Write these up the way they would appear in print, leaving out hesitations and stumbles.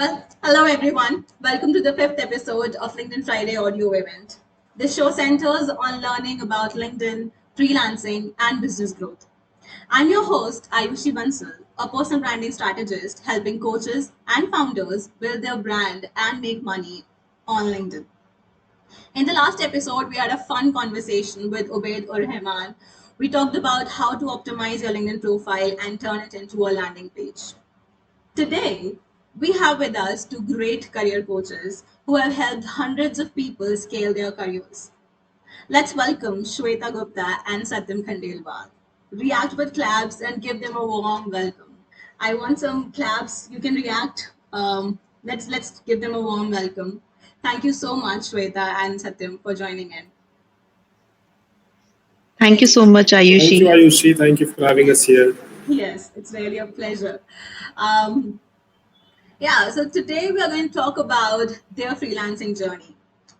Well, hello everyone. Welcome to the fifth episode of LinkedIn Friday audio event. This show centers on learning about LinkedIn, freelancing, and business growth. I'm your host, Ayushi Bansal, a personal branding strategist helping coaches and founders build their brand and make money on LinkedIn. In the last episode, we had a fun conversation with Ubaid Ur Rahman. We talked about how to optimize your LinkedIn profile and turn it into a landing page. Today, we have with us two great career coaches who have helped hundreds of people scale their careers. Let's welcome Shweta Gupta and Satyam Khandelwal. React with claps and give them a warm welcome. I want some claps. You can react. Let's give them a warm welcome. Thank you so much, Shweta and Satyam, for joining in. Thank you Thank you so so much, much. Thank you, Ayushi. Ayushi. Thank you for having us here. Yes, it's really a pleasure. Um, Yeah, so today we are going to talk about their freelancing journey.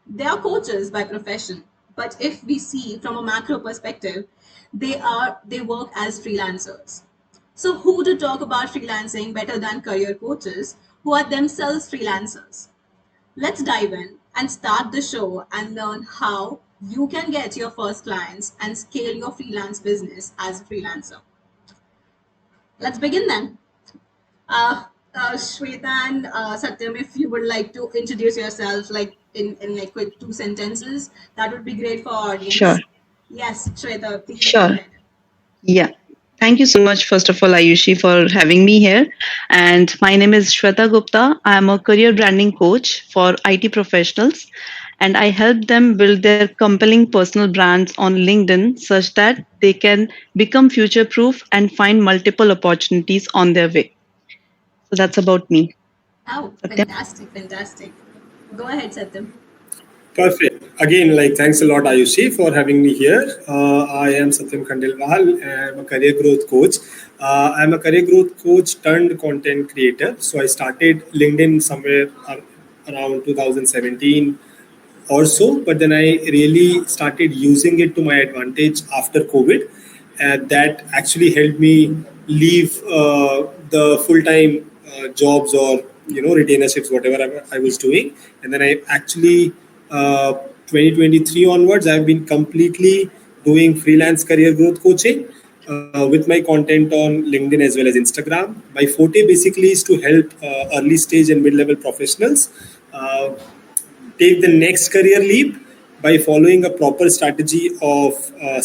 They are coaches by profession, but if we see from a macro perspective, they work as freelancers. So who to talk about freelancing better than career coaches who are themselves freelancers? Let's dive in and start the show and learn how you can get your first clients and scale your freelance business as a freelancer. Let's begin then. Uh, Shweta and Satyam, if you would like to introduce yourself, like in like quick two sentences, that would be great for our Sure, audience. Yes, Shweta, please go sure. ahead. Yeah. Thank you so much, first of all, Ayushi, for having me here. And my name is Shweta Gupta. I am a career branding coach for IT professionals, and I help them build their compelling personal brands on LinkedIn such that they can become future proof and find multiple opportunities on their way. So that's about me. Oh, Satyam? fantastic, fantastic. Go ahead, Satyam. Perfect. Again, thanks a lot, Ayushi, for having me here. I am Satyam Khandelwal. I'm a career growth coach. I'm a career growth coach turned content creator. So I started LinkedIn somewhere around 2017 or so, but then I really started using it to my advantage after COVID. That actually helped me leave the full time jobs or retainerships, whatever I was doing, and then I actually 2023 onwards, I've been completely doing freelance career growth coaching with my content on LinkedIn as well as Instagram. My forte basically is to help early stage and mid level professionals uh, take the next career leap by following a proper strategy of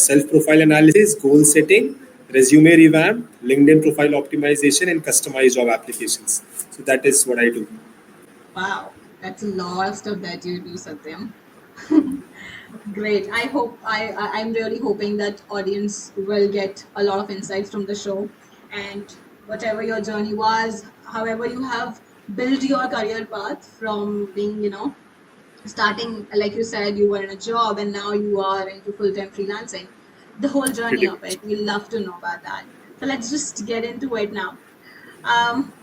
self profile analysis, goal setting, resume revamp, LinkedIn profile optimization, and customized job applications. So that is what I do. Wow, that's a lot of stuff that you do, Satyam. Great. I'm really hoping that audience will get a lot of insights from the show, and whatever your journey was, however you have built your career path from being, starting, like you said, you were in a job and now you are into full-time freelancing. The whole journey Pretty of much. it, we love to know about that. So let's just get into it now.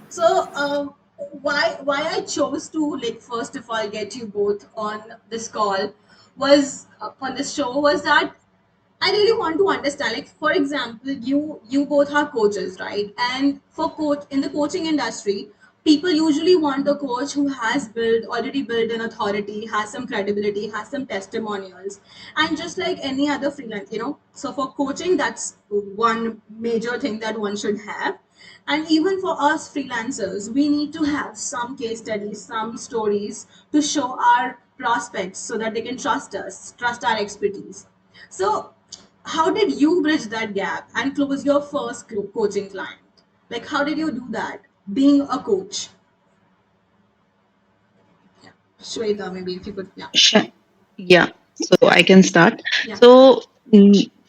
So why I chose to, like, first of all get you both on this call was on this show was that I really want to understand, like, for example, you both are coaches, right? And for coach in the coaching industry, people usually want a coach who has already built an authority, has some credibility, has some testimonials, and just like any other freelance. So for coaching, that's one major thing that one should have. And even for us freelancers, we need to have some case studies, some stories to show our prospects so that they can trust us, trust our expertise. So, how did you bridge that gap and close your first coaching client? Like, how did you do that? Being a coach. Yeah. Shweta, maybe if you could. Yeah. Sure. Yeah. So I can start. Yeah. So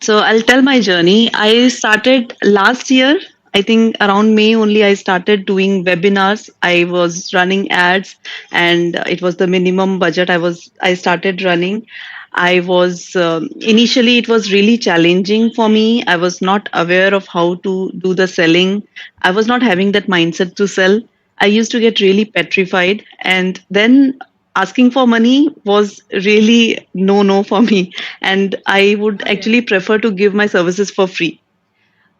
I'll tell my journey. I started last year. I think around May only I started doing webinars. I was running ads, and it was the minimum budget I started running. I was initially it was really challenging for me. I was not aware of how to do the selling. I was not having that mindset to sell. I used to get really petrified, and then asking for money was really no for me, and I would Okay. actually prefer to give my services for free.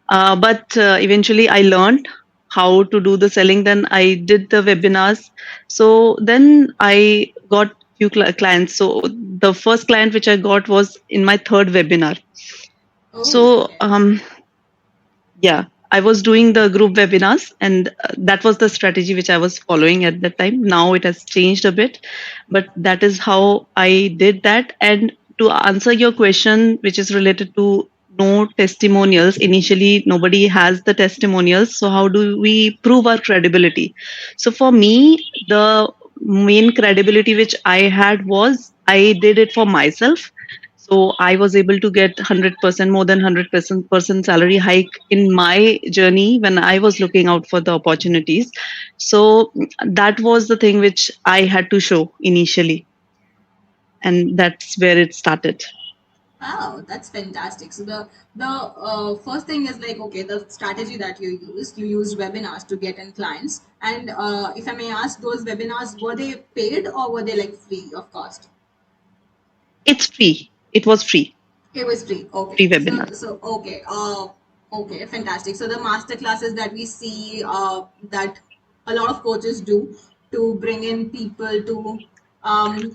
But eventually I learned how to do the selling. Then I did the webinars. So then I got few clients. So the first client which I got was in my third webinar. Oh, So okay. yeah, I was doing the group webinars, and that was the strategy which I was following at that time. Now it has changed a bit, but that is how I did that. And to answer your question, which is related to no testimonials, initially nobody has the testimonials. So, how do we prove our credibility? So, for me, the main credibility which I had was I did it for myself. So I was able to get 100% more than 100% salary hike in my journey when I was looking out for the opportunities. So that was the thing which I had to show initially, and that's where it started. Wow, that's fantastic. So the first thing is like, okay, the strategy that you used webinars to get in clients. And if I may ask, those webinars, were they paid or were they like free of cost? It's free. It was free, It was free. Okay. free So webinar. so okay. Okay, fantastic. So the master classes that we see that a lot of coaches do to bring in people to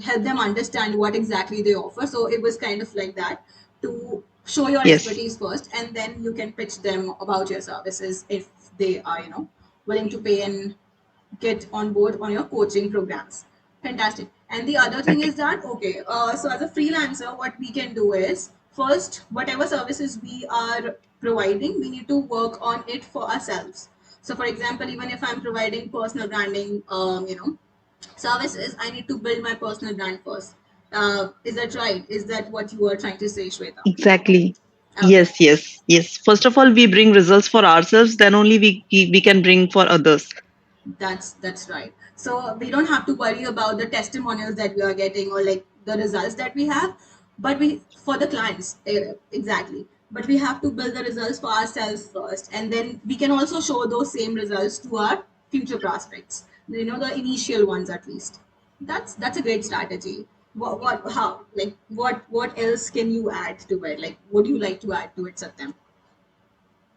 help them understand what exactly they offer. So it was kind of like that to show your Yes, expertise first, and then you can pitch them about your services if they are, willing to pay and get on board on your coaching programs. Fantastic. And the other thing is exactly. that, okay, so as a freelancer, what we can do is first, whatever services we are providing, we need to work on it for ourselves. So, for example, even if I'm providing personal branding, services, I need to build my personal brand first. Is that right? Is that what you are trying to say, Shweta? Exactly. Okay. Yes, yes, yes. First of all, we bring results for ourselves, then only we can bring for others. That's right. So we don't have to worry about the testimonials that we are getting or like the results that we have, but we for the clients exactly. But we have to build the results for ourselves first, and then we can also show those same results to our future prospects. The initial ones at least. That's a great strategy. What how like what else can you add to it? Like, would you like to add to it, Satyam?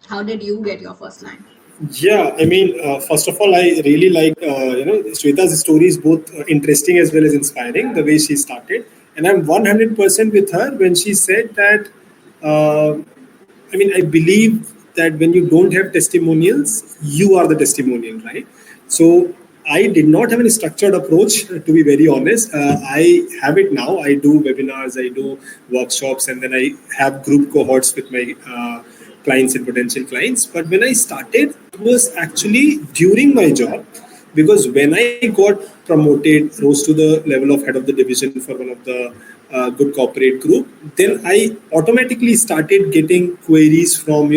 How did you get your first line? Yeah, I mean, first of all, I really like Shweta's story is both interesting as well as inspiring. The way she started, and I'm 100% with her when she said that. Uh, I mean, I believe that when you don't have testimonials, you are the testimonial, right? So I did not have any structured approach, to be very honest. I have it now. I do webinars, I do workshops, and then I have group cohorts with my clients and potential clients. But when I started, it was actually during my job, because when I got promoted, rose to the level of head of the division for one of the good corporate group, then I automatically started getting queries from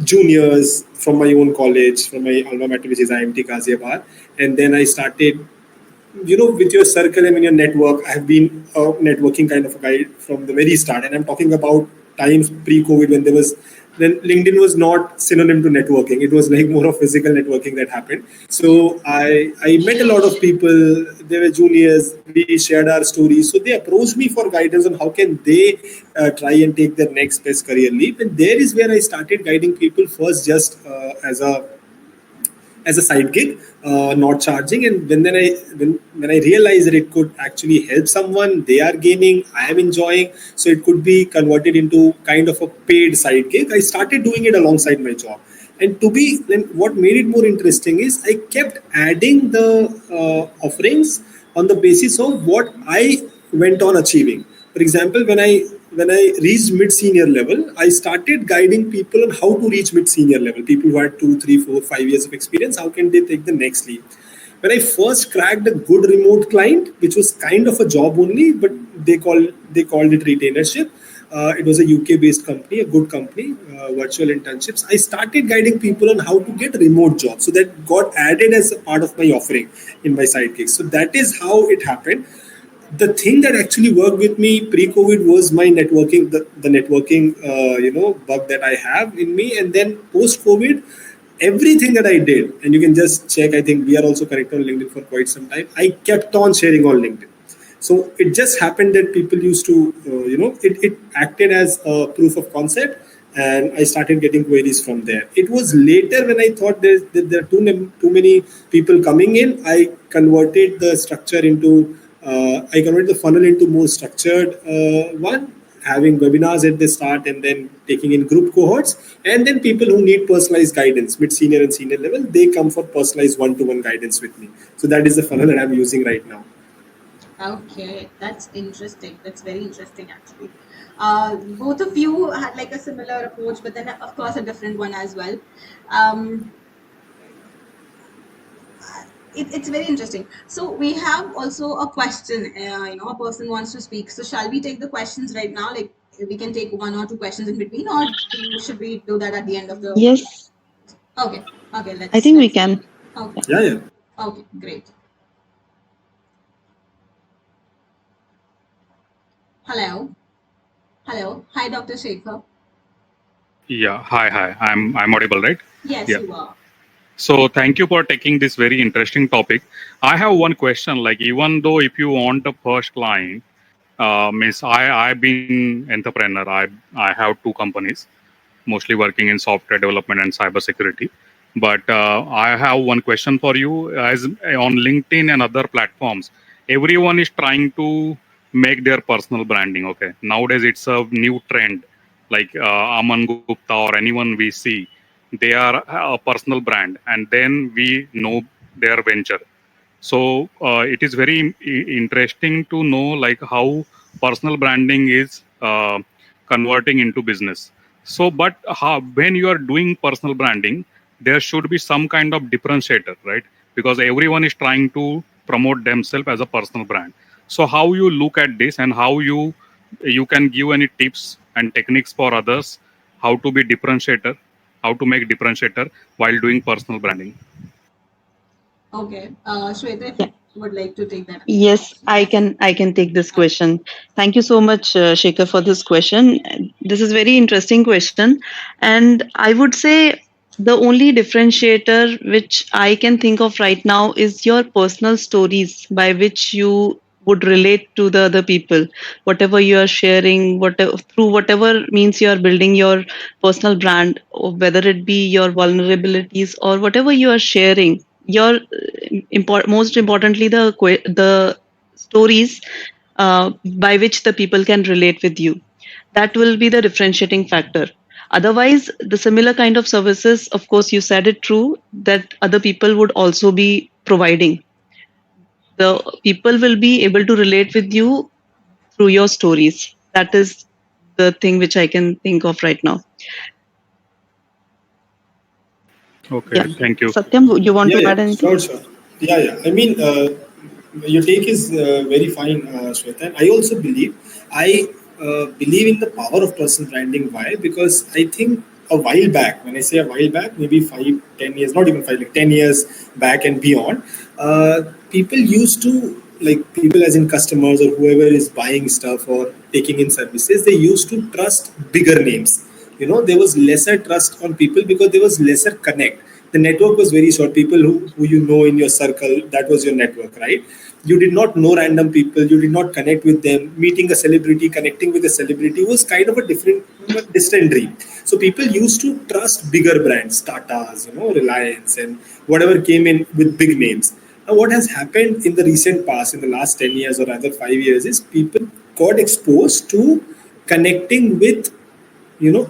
juniors from my own college, from my alma mater, which is IMT Ghaziabad, and then I started with your circle and in your network. I have been a networking kind of a guy from the very start, and I'm talking about times pre-COVID when LinkedIn was not synonym to networking. It was like more of physical networking that happened. So I met a lot of people. They were juniors. We shared our stories. So they approached me for guidance on how can they try and take their next best career leap. And there is where I started guiding people first, just as a side gig, not charging. And when I realized that it could actually help someone, they are gaining, I am enjoying, so it could be converted into kind of a paid side gig. I started doing it alongside my job. And then what made it more interesting is I kept adding the offerings on the basis of what I went on achieving. For example, when I reached mid senior level, I started guiding people on how to reach mid senior level. People who had 2, 3, 4, 5 years of experience, how can they take the next leap? When I first cracked a good remote client, which was kind of a job only, but they called it retainership. It was a UK based company, a good company, virtual internships. I started guiding people on how to get remote jobs. So that got added as a part of my offering in my side gigs. So that is how it happened. The thing that actually worked with me pre-COVID was my networking, the networking bug that I have in me. And then post-COVID, everything that I did, and you can just check, I think we are also connected on LinkedIn for quite some time, I kept on sharing on LinkedIn. So it just happened that people used to it acted as a proof of concept and I started getting queries from there. It was later when I thought there are too many people coming in. I converted the structure into I converted the funnel into more structured one, having webinars at the start and then taking in group cohorts, and then people who need personalized guidance, mid senior and senior level, they come for personalized one-to-one guidance with me. So that is the funnel that I'm using right now. Okay, that's interesting. That's very interesting, actually. Both of you had like a similar approach, but then, of course, a different one as well. Um, it's very interesting. So we have also a question. A person wants to speak. So shall we take the questions right now? Like we can take one or two questions in between, or should we do that at the end of the? Yes, Okay, okay. I Let's think we let's. can. Okay, Yeah, yeah. okay, great. Hello, hello. Hi, Dr. Shekhar. Yeah, hi. I'm audible, right? Yes, Yeah. you are. So thank you for taking this very interesting topic. I have one question. Like, even though if you want a first client, means I've been entrepreneur. I have two companies, mostly working in software development and cybersecurity. But I have one question for you. As on LinkedIn and other platforms, everyone is trying to make their personal branding. Okay, nowadays it's a new trend. Like Aman Gupta or anyone we see, they are a personal brand, and then we know their venture. So it is very interesting to know like how personal branding is converting into business. So, but when you are doing personal branding, there should be some kind of differentiator, right? Because everyone is trying to promote themselves as a personal brand. So, how you look at this, and how you can give any tips and techniques for others how to be differentiator, how to make differentiator while doing personal branding. Okay. Shweta, if Yeah. you would like to take that Yes, question. I Yeah. can. I can take this question. Thank you so much, Shekhar, for this question. This is very interesting question, and I would say the only differentiator which I can think of right now is your personal stories by which you would relate to the other people. Whatever you are sharing, whatever through whatever means you are building your personal brand, or whether it be your vulnerabilities or whatever you are sharing, your most importantly the stories by which the people can relate with you, that will be the differentiating factor. Otherwise, the similar kind of services, of course, you said it true, that other people would also be providing. The people will be able to relate with you through your stories. That is the thing which I can think of right now. Okay, Yeah. thank you. Satyam, you want Yeah, to yeah, add anything? sure, sure. Yeah, yeah. I mean, your take is very fine, Shweta. And I also believe in the power of personal branding. Why? Because I think a while back, when I say a while back, maybe 5, 10 years, not even five, like 10 years back and beyond, people used to, like people as in customers or whoever is buying stuff or taking in services, they used to trust bigger names. There was lesser trust on people because there was lesser connect. The network was very short. People who you know in your circle, that was your network, right? You did not know random people, you did not connect with them. Meeting a celebrity, connecting with a celebrity was kind of a distant dream. So people used to trust bigger brands, Tatas, Reliance, and whatever came in with big names. Now what has happened in the recent past, in the last 10 years or rather 5 years, is people got exposed to connecting with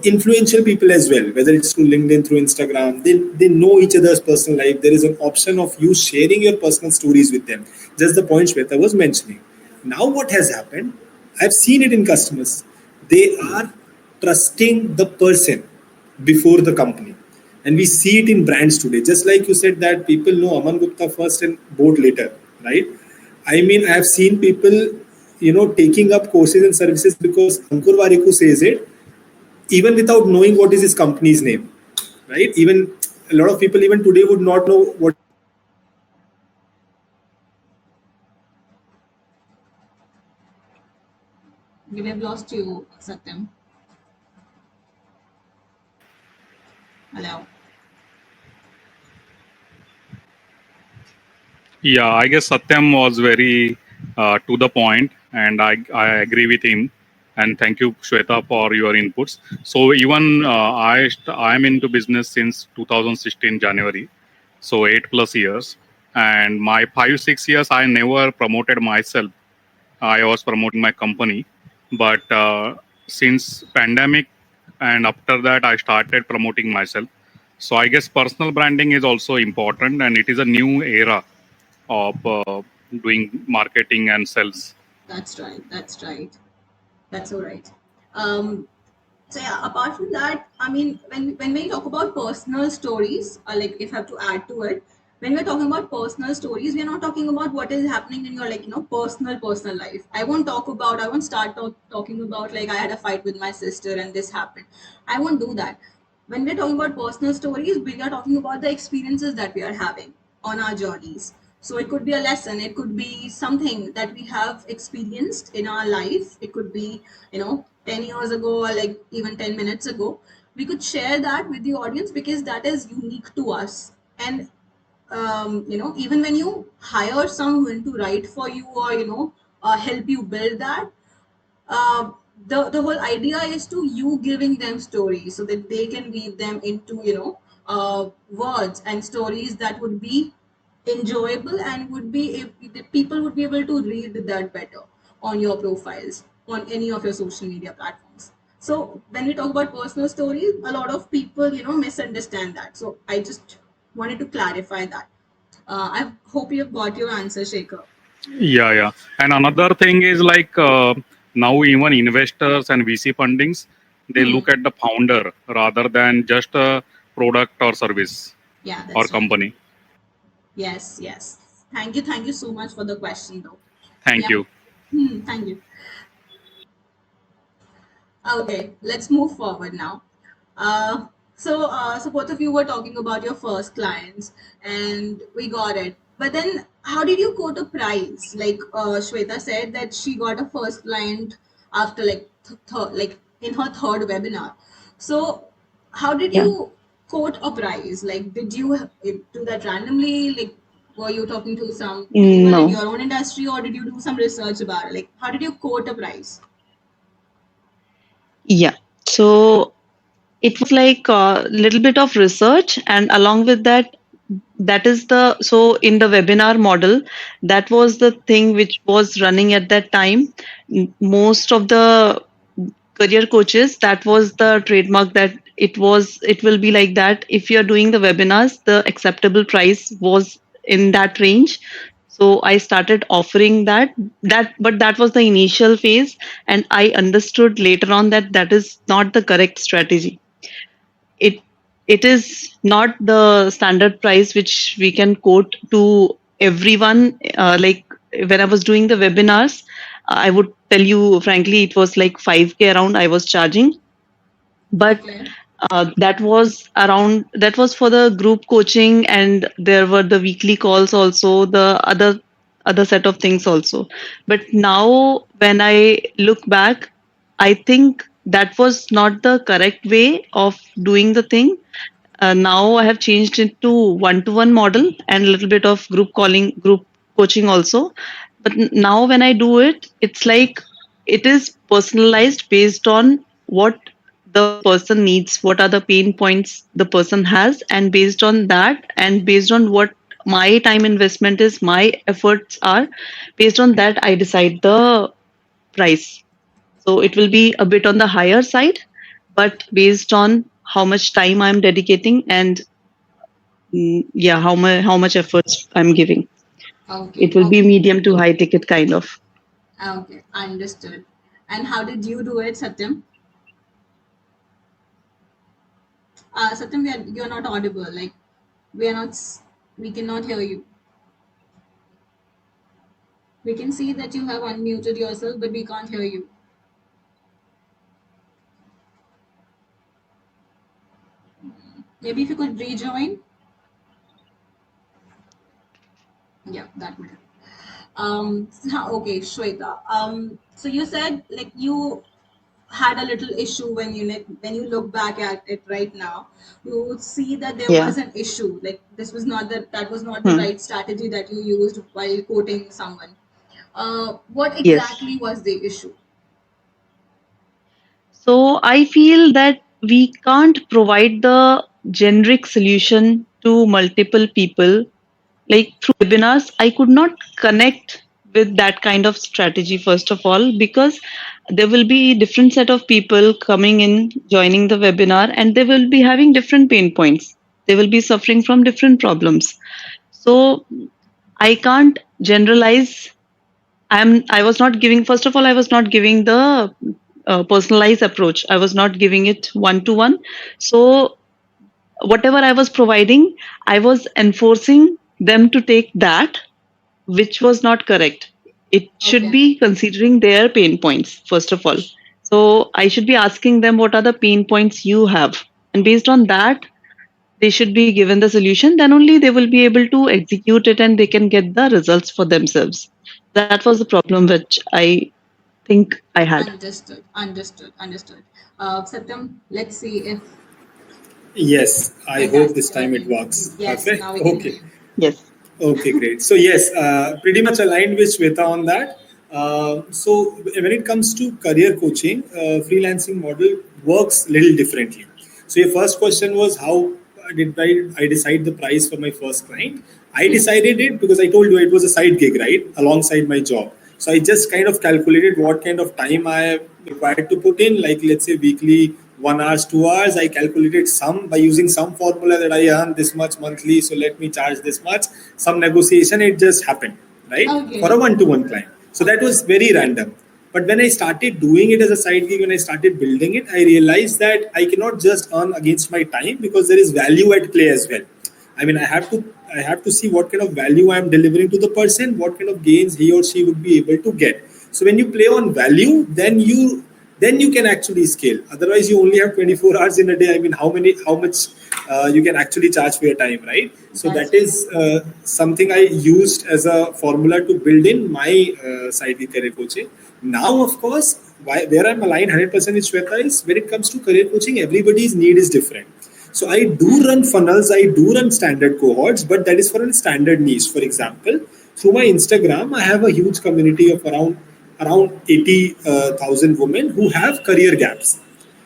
influential people as well, whether it's through LinkedIn, through Instagram. They know each other's personal life. There is an option of you sharing your personal stories with them, just the point Shweta was mentioning. Now what has happened, I've seen it in customers. They are trusting the person before the company, and we see it in brands today. Just like you said that people know Aman Gupta first and board later, right? I mean, I have seen people taking up courses and services because Ankur Wariku says it, even without knowing what is his company's name, right? Even a lot of people even today would not know what is his company's name, but they know him because he is trusted by the people who are connected with him. We have lost you, Satyam. Hello. Yeah, I guess Satyam was very to the point, and I agree with him. and thank you, Shweta, for your inputs. So even I'm into business since 2016 January, so 8 plus years, and my 5 6 years I never promoted myself. I was promoting my company, but since pandemic and after that I started promoting myself. So I guess personal branding is also important, and it is a new era of doing marketing and sales. That's right. That's right. That's all right. Um, so yeah, apart from that, I mean, when we talk about personal stories, like if I have to add to it, when we're talking about personal stories, we're not talking about what is happening in your personal life. I won't start talking about like I had a fight with my sister and this happened. I won't do that. When we're talking about personal stories, we are talking about the experiences that we are having on our journeys. So it could be a lesson, it could be something that we have experienced in our life. It could be, 10 years ago or like even 10 minutes ago. We could share that with the audience because that is unique to us. And even when you hire someone to write for you or help you build that, uh, the whole idea is to you giving them stories so that they can weave them into words and stories that would be enjoyable and would be if the people would be able to read that better on your profiles on any of your social media platforms. So when we talk about personal stories, a lot of people misunderstand that. So I just wanted to clarify that. I hope you've got your answer, Shekhar. Yeah, yeah. And another thing is like now even investors and VC fundings, they Hmm. look at the founder rather than just a product or service Yeah, or that's right. company. Yes, yes. Thank you so much for the question, though. Thank Yeah. you. Thank you. Okay, let's move forward now. So both of you were talking about your first clients, and we got it. But then, how did you quote a price? Like Shweta said that she got a first client after like like in her third webinar. So, how did Yeah. you quote a price? Like, did you do that randomly? Like, were you talking to some people in No. your own industry, or did you do some research about it? Like, how did you quote a price? Yeah. So it was like a little bit of research, and along with that, that is the so in the webinar model, that was the thing which was running at that time. Most of the career coaches, that was the trademark, that it will be like that. If you're doing the webinars, the acceptable price was in that range. So I started offering that, but that was the initial phase, and I understood later on that that is not the correct strategy. It it is not the standard price which we can quote to everyone. Like when I was doing the webinars, I would tell you frankly, it was like 5K around I was charging. But Okay. that was for the group coaching, and there were the weekly calls also, the other set of things also. But now when I look back, I think that was not the correct way of doing the thing. Now I have changed it to one-to-one model and a little bit of group coaching also. But now when I do it, it's like it is personalized based on what the person needs, what are the pain points the person has, and based on that, and based on what my time investment is, my efforts are, based on that, I decide the price. So it will be a bit on the higher side, but based on how much time I'm dedicating, and yeah, how much efforts I'm giving. Okay. It will be Okay. medium to high ticket kind of. Okay. Understood. And how did you do it, Satyam? Satyam, you're not audible. Like, we are not, we cannot hear you. We can see that you have unmuted yourself, but we can't hear you. Maybe if you could rejoin. Yeah, that would help. Okay, Shweta. So you said like you had a little issue when you look back at it right now, you would see that there Yeah. was an issue. Like this was not that was not the Hmm. right strategy that you used while quoting someone. What Yes. exactly was the issue? So I feel that we can't provide the generic solution to multiple people. Like through webinars, I could not connect with that kind of strategy, first of all, because there will be different set of people coming in, joining the webinar, and they will be having different pain points. They will be suffering from different problems. So I can't generalize. I was not giving, first of all, I was not giving the personalized approach. I was not giving it one to one. So whatever I was providing, I was enforcing them to take that, which was not correct. It should Okay. be considering their pain points, first of all. So I should be asking them what are the pain points you have. And based on that, they should be given the solution. Then only they will be able to execute it and they can get the results for themselves. That was the problem which I think I had. Understood. Understood. Understood. Satyam, let's see if Yes, I hope fantastic. this If I time it can. works. Yes, Perfect. now we can hear Okay. you. Yes. Okay, great. So yes, pretty much aligned with Shweta on that. So when it comes to career coaching, freelancing model works a little differently. So your first question was how did I decide the price for my first client? I decided it because I told you it was a side gig, right, alongside my job. So I just kind of calculated what kind of time I required to put in, like let's say weekly 1 hours, 2 hours. I calculated some by using some formula that I earn this much monthly, so let me charge this much. Some negotiation, it just happened, right? For a Okay. one-to-one client. So that Okay. was very random. But when I started doing it as a side gig, when I started building it, I realized that I cannot just earn against my time because there is value at play as well. I mean, I have to see what kind of value I am delivering to the person, what kind of gains he or she would be able to get. So when you play on value, then you can actually scale. Otherwise, you only have 24 hours in a day. I mean, how much you can actually charge for your time, right? So That's that true. is something I used as a formula to build in my side career coaching. Now, of course, where I'm aligned 100% with Shweta is when it comes to career coaching, everybody's need is different. So I do run funnels, I do run standard cohorts, but that is for a standard niche. For example, through my Instagram, I have a huge community of around 80,000 women who have career gaps.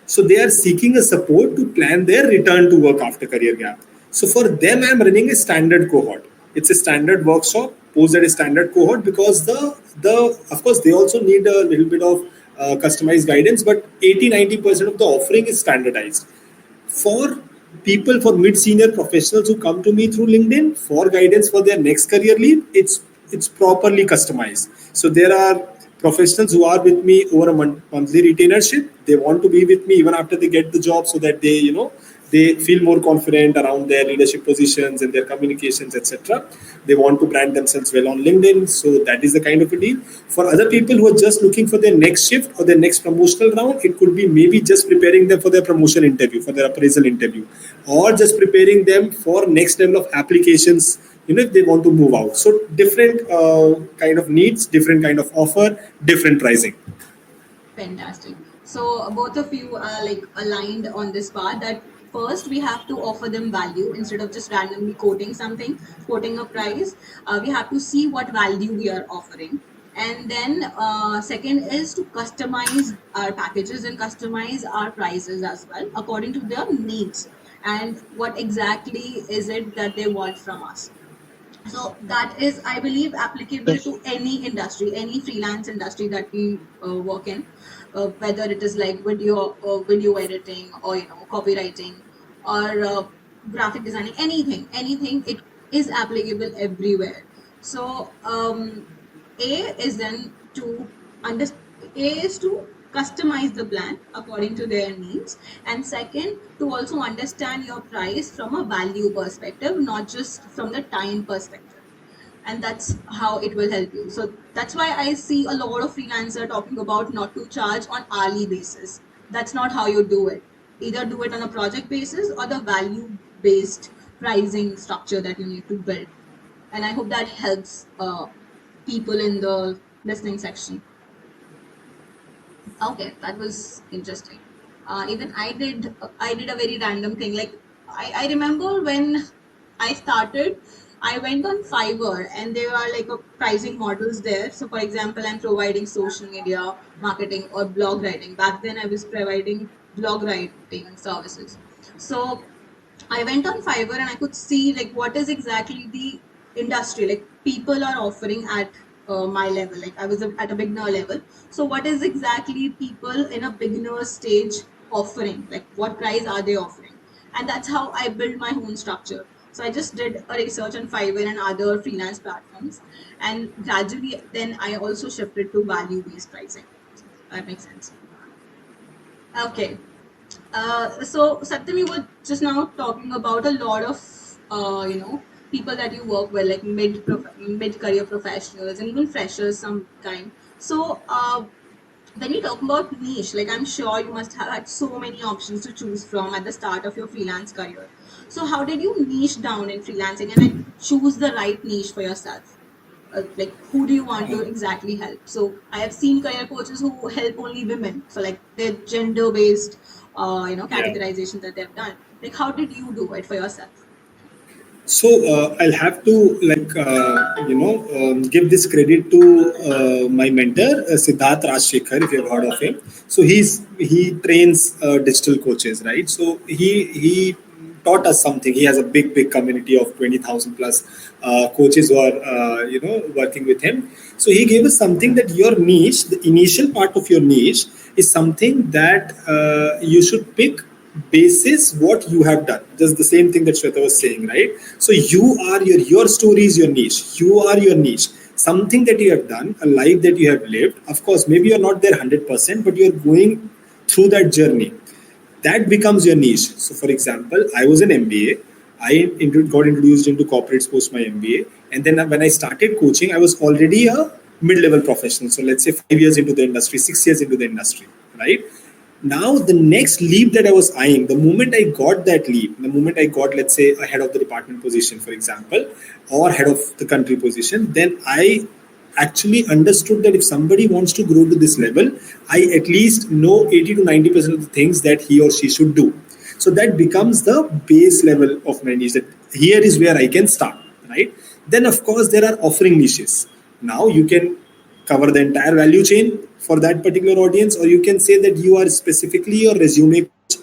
So they are seeking a support to plan their return to work after career gap. So for them, I'm running a standard cohort. It's a standard workshop posed at a standard cohort because the of course they also need a little bit of customized guidance, but 80-90% of the offering is standardized for people, for mid-senior professionals who come to me through LinkedIn for guidance for their next career leap. It's properly customized. So there are professionals who are with me over a monthly retainership. They want to be with me even after they get the job, so that they feel more confident around their leadership positions and their communications, etc. They want to brand themselves well on LinkedIn. So that is the kind of a deal. For other people who are just looking for their next shift or their next promotional round, it could be maybe just preparing them for their promotion interview, for their appraisal interview, or just preparing them for next level of applications, if they want to move out. So different kind of needs, different kind of offer, different pricing. Fantastic. So both of you are like aligned on this part that first we have to offer them value instead of just randomly quoting something, quoting a price. We have to see what value we are offering. And then second is to customize our packages and customize our prices as well according to their needs and what exactly is it that they want from us. So that is, I believe, applicable Yes. to any industry, any freelance industry that we work in, whether it is like video editing, or copywriting, or graphic designing, anything. It is applicable everywhere. So A is then to under A is to customize the plan according to their needs, and second to also understand your price from a value perspective, not just from the time perspective. And that's how it will help you. So that's why I see a lot of freelancer talking about not to charge on hourly basis. That's not how you do it. Either do it on a project basis or the value based pricing structure that you need to build. And I hope that helps people in the listening section. Okay, that was interesting. Even I did a very random thing. Like I remember when I started, I went on Fiverr and there are like a pricing models there. So for example, I'm providing social media marketing or blog writing. Back then I was providing blog writing services. So I went on Fiverr and I could see like what is exactly the industry like people are offering at my level. Like I was at a beginner level. So what is exactly people in a beginner stage offering? Like what price are they offering? And that's how I built my own structure. So I just did a research on Fiverr and other freelance platforms, and gradually then I also shifted to value-based pricing. That makes sense. Okay. So Satyam, you were just now talking about a lot of people that you work with, like mid career professionals and even freshers some kind. So when you talk about niche, like I'm sure you must have had so many options to choose from at the start of your freelance career. So how did you niche down in freelancing and then choose the right niche for yourself? Like who do you want to exactly help? So I have seen career coaches who help only women, so like their gender based Yeah. categorization that they've done. Like how did you do it for yourself? So I'll have to give this credit to my mentor Siddharth Rajshekhar, if you've heard of him. So he trains digital coaches, right? So he taught us something. He has a big community of 20,000 plus coaches who are working with him. So he gave us something that your niche, the initial part of your niche, is something that you should pick basis what you have done. Just the same thing that Shweta was saying, right? So you are your story is your niche. You are your niche. Something that you have done, a life that you have lived. Of course, maybe you're not there 100%, but you're going through that journey. That becomes your niche. So, for example, I was an MBA. Got introduced into corporates post my MBA, and then when I started coaching, I was already a mid-level professional. So let's say 5 years into the industry, 6 years into the industry, right? Now the next leap that I was eyeing, the moment I got that leap, the moment I got, let's say, a head of the department position, for example, or head of the country position, then I actually understood that if somebody wants to grow to this level, I at least know 80 to 90% of the things that he or she should do. So that becomes the base level of my niche. That here is where I can start, right? Then of course there are offering niches. Now you can cover the entire value chain for that particular audience, or you can say that you are specifically your resume coach.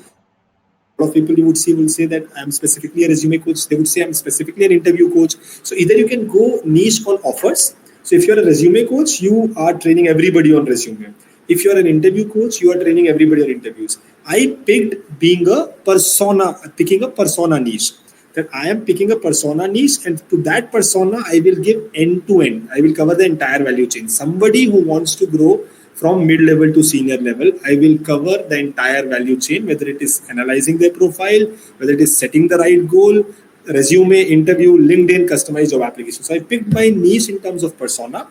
A lot of people you would see will say that I'm specifically a resume coach. They would say I'm specifically an interview coach. So either you can go niche on offers. So if you're a resume coach, you are training everybody on resume. If you're an interview coach, you are training everybody on interviews. I picked picking a persona niche, that I am picking a persona niche, and to that persona, I will give end to end. I will cover the entire value chain. Somebody who wants to grow from mid level to senior level, I will cover the entire value chain, whether it is analyzing their profile, whether it is setting the right goal, resume, interview, LinkedIn, customized job application. So I picked my niche in terms of persona.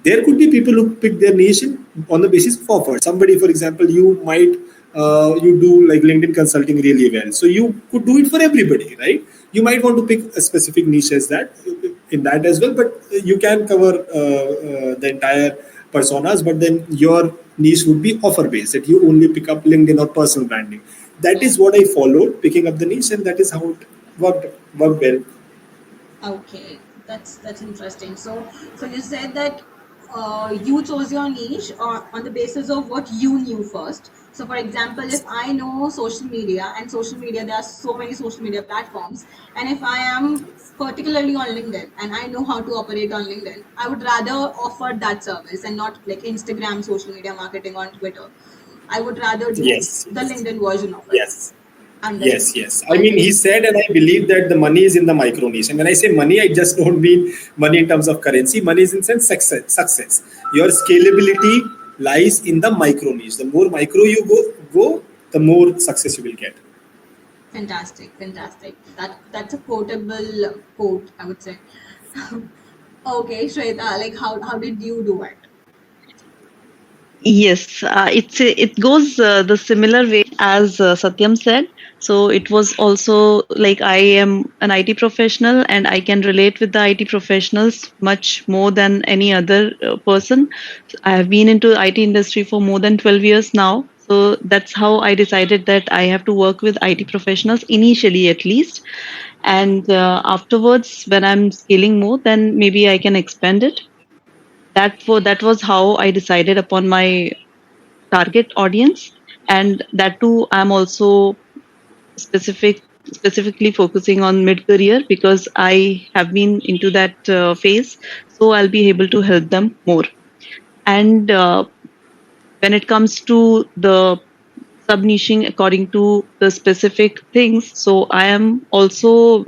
There could be people who pick their niche on the basis of offer. Somebody, for example, you do like LinkedIn consulting really well, so you could do it for everybody, right? You might want to pick a specific niche as that in that as well, but you can cover the entire personas. But then your niche would be offer based, that you only pick up LinkedIn or personal branding. That is what I followed, picking up the niche, and that is how it worked well. Okay, that's interesting. So you said that you chose your niche on the basis of what you knew first. So for example, if I know social media and social media, there are so many social media platforms, and if I am particularly on LinkedIn and I know how to operate on LinkedIn, I would rather offer that service and not like Instagram social media marketing on Twitter. I would rather do Yes, the yes, LinkedIn version of it. yes. Understood. Yes, yes. I I mean, get he it. said, and I believe that the money is in the micro niche. And when I say money, I just don't mean money in terms of currency. Money is in sense success. Success. Your scalability lies in the micro niche. The more micro you go, the more success you will get. Fantastic, fantastic. That's a quotable quote, I would say. Okay, Shweta, like how did you do it? Yes, it goes the similar way as Satyam said. So it was also like I am an IT professional and I can relate with the IT professionals much more than any other person. I have been into IT industry for more than 12 years now. So that's how I decided that I have to work with IT professionals initially at least. And afterwards, when I'm scaling more, then maybe I can expand it. That was how I decided upon my target audience, and that too, I'm also specifically focusing on mid career because I have been into that phase, so I'll be able to help them more. And when it comes to the sub niching according to the specific things, so I am also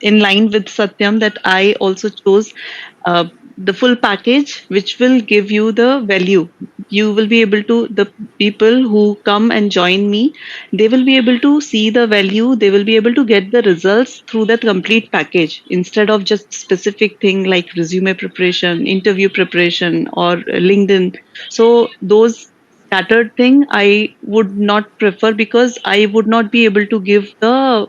in line with Satyam that I also chose uh, the full package, which will give you the value. You will be able to, the people who come and join me, they will be able to see the value, they will be able to get the results through that complete package instead of just specific thing like resume preparation, interview preparation, or LinkedIn. So those scattered thing I would not prefer because I would not be able to give the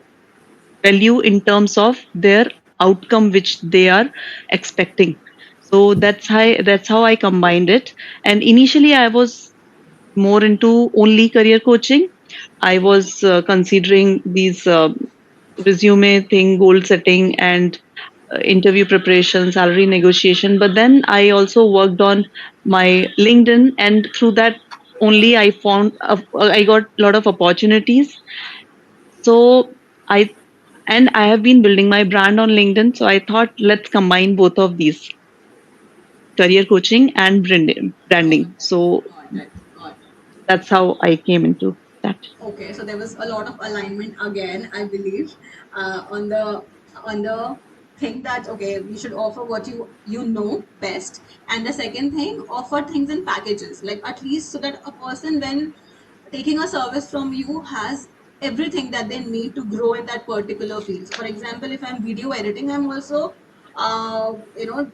value in terms of their outcome which they are expecting. So that's how I combined it. And initially I was more into only career coaching. I was considering these resume thing, goal setting, and interview preparation, salary negotiation. But then I also worked on my LinkedIn, and through that only I got a lot of opportunities. So I and I have been building my brand on LinkedIn. So I thought let's combine both of these, career coaching and Got branding. it. So Got it. Got it. that's how I came into that. Okay, so there was a lot of alignment again, I believe, on the thing that okay, we should offer what you know best, and the second thing, offer things in packages, like at least so that a person when taking a service from you has everything that they need to grow in that particular field. So for example, if I'm video editing, I'm also you know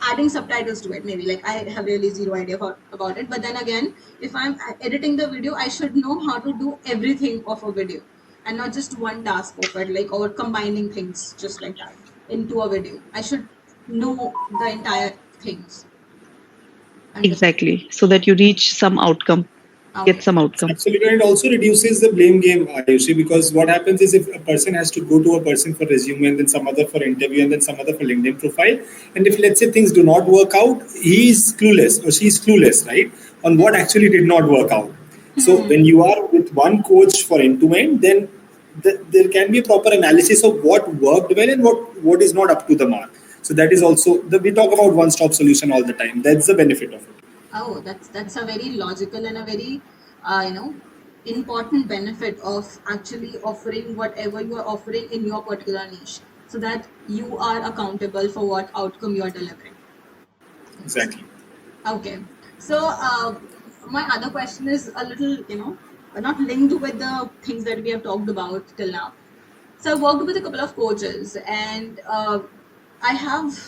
adding subtitles to it. Maybe like I have really zero idea about it, but then again, if I'm editing the video, I should know how to do everything of a video and not just one task of it, like or combining things just like that into a video. I should know the entire things. Understood. Exactly. So that you reach some outcome, get Okay. some outcome. Absolutely, and it also reduces the blame game, Ayushi, because what happens is if a person has to go to a person for resume and then some other for interview and then some other for LinkedIn profile, and if let's say things do not work out, he is clueless or she is clueless, right, on what actually did not work out. So when you are with one coach for end to end, then there can be a proper analysis of what worked well and what is not up to the mark. So that is also we talk about one stop solution all the time. That's the benefit of it. Oh, that's a very logical and a very important benefit of actually offering whatever you are offering in your particular niche, so that you are accountable for what outcome you are delivering. Exactly. Okay, so my other question is a little not linked with the things that we have talked about till now. So I worked with a couple of coaches, and I have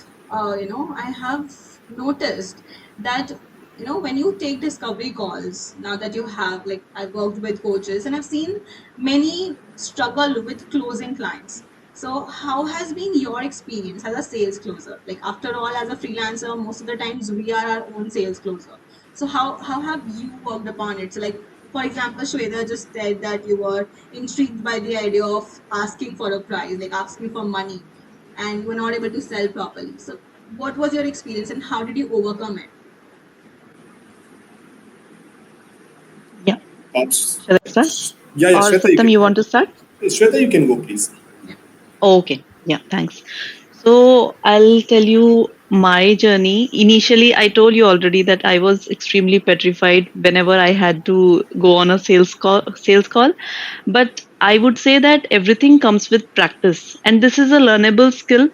noticed that when you take discovery calls, now that you have, like, I've worked with coaches and I've seen many struggle with closing clients. So how has been your experience as a sales closer? Like, after all, as a freelancer, most of the times we are our own sales closer. So how have you worked upon it? So, like, for example, Shweta just said that you were intrigued by the idea of asking for a price, like asking for money, and you were not able to sell properly. So what was your experience and how did you overcome it? Yeah. Pops. Shall I start? Yeah, Or Shweta, you Satyam, can you go. want to start? Shweta, you can go, please. Yeah. Okay. Yeah, thanks. So I'll tell you my journey. Initially, I told you already that I was extremely petrified whenever I had to go on a sales call. But I would say that everything comes with practice, and this is a learnable skill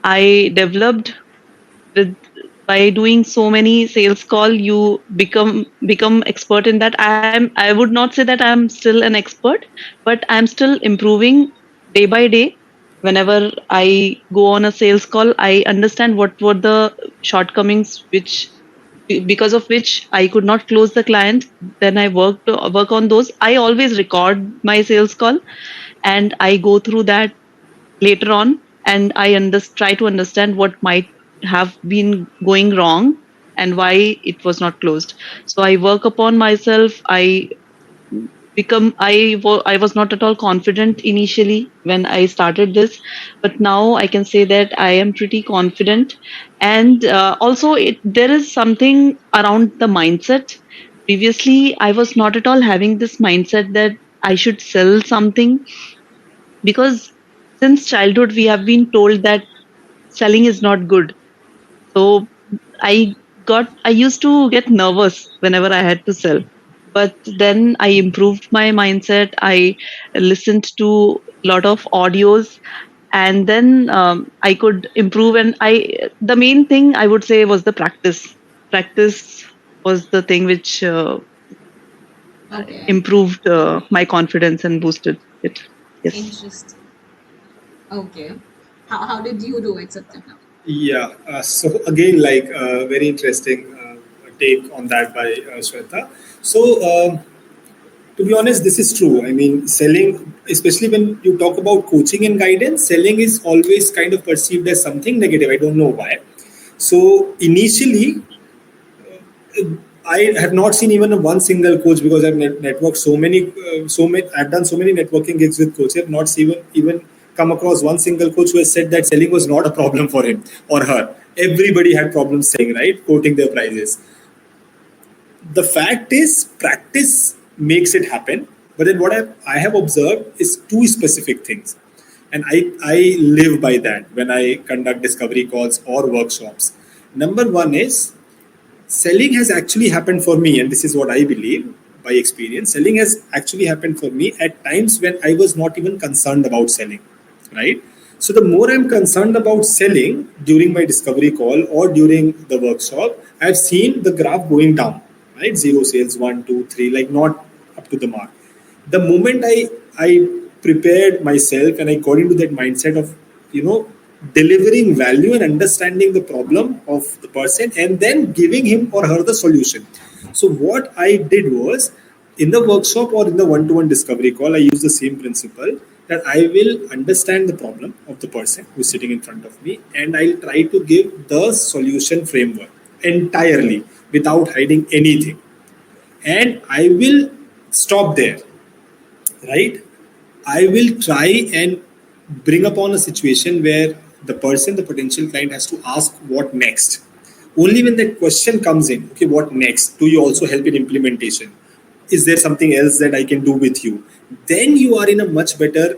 I developed with by doing so many sales call. You become expert in that. I would not say that I'm still an expert, but I'm still improving day by day. Whenever I go on a sales call, I understand what were the shortcomings which because of which I could not close the client. Then I work on those. I always record my sales call and I go through that later on, and try to understand what might have been going wrong and why it was not closed. So I work upon myself. I I was not at all confident initially when I started this, but now I can say that I am pretty confident. And also, there is something around the mindset. Previously, I was not at all having this mindset that I should sell something, because since childhood we have been told that selling is not good. So I I used to get nervous whenever I had to sell. But then I improved my mindset. I listened to a lot of audios, and then I could improve. And the main thing I would say was the practice. Practice was the thing which Okay. improved my confidence and boosted it. Yes. Interesting. Okay. How did you do it, Satyam? Yeah. So again, like very interesting take on that by Shweta. So to be honest, this is true. I mean, selling, especially when you talk about coaching and guidance, selling is always kind of perceived as something negative. I don't know why. So initially, I have not seen even one single coach, because I've networked so many. I've done so many networking gigs with coaches. I've not seen even come across one single coach who has said that selling was not a problem for him or her. Everybody had problems selling, right? Quoting their prices. The fact is, practice makes it happen. But then what I have observed is two specific things. And I live by that when I conduct discovery calls or workshops. Number one is, selling has actually happened for me, and this is what I believe by experience. Selling has actually happened for me at times when I was not even concerned about selling, right? So the more I'm concerned about selling during my discovery call or during the workshop, I've seen the graph going down, right? Zero sales, one, two, three, like not up to the mark. The moment I prepared myself and I got into that mindset of, you know, delivering value and understanding the problem of the person and then giving him or her the solution. So what I did was, in the workshop or in the one-to-one discovery call, I use the same principle, that I will understand the problem of the person who's sitting in front of me, and I'll try to give the solution framework entirely without hiding anything, and I will stop there, right? I will try and bring upon a situation where the person, the potential client, has to ask what next. Only when that question comes in, okay, what next? Do you also help in implementation? Is there something else that I can do with you? Then you are in a much better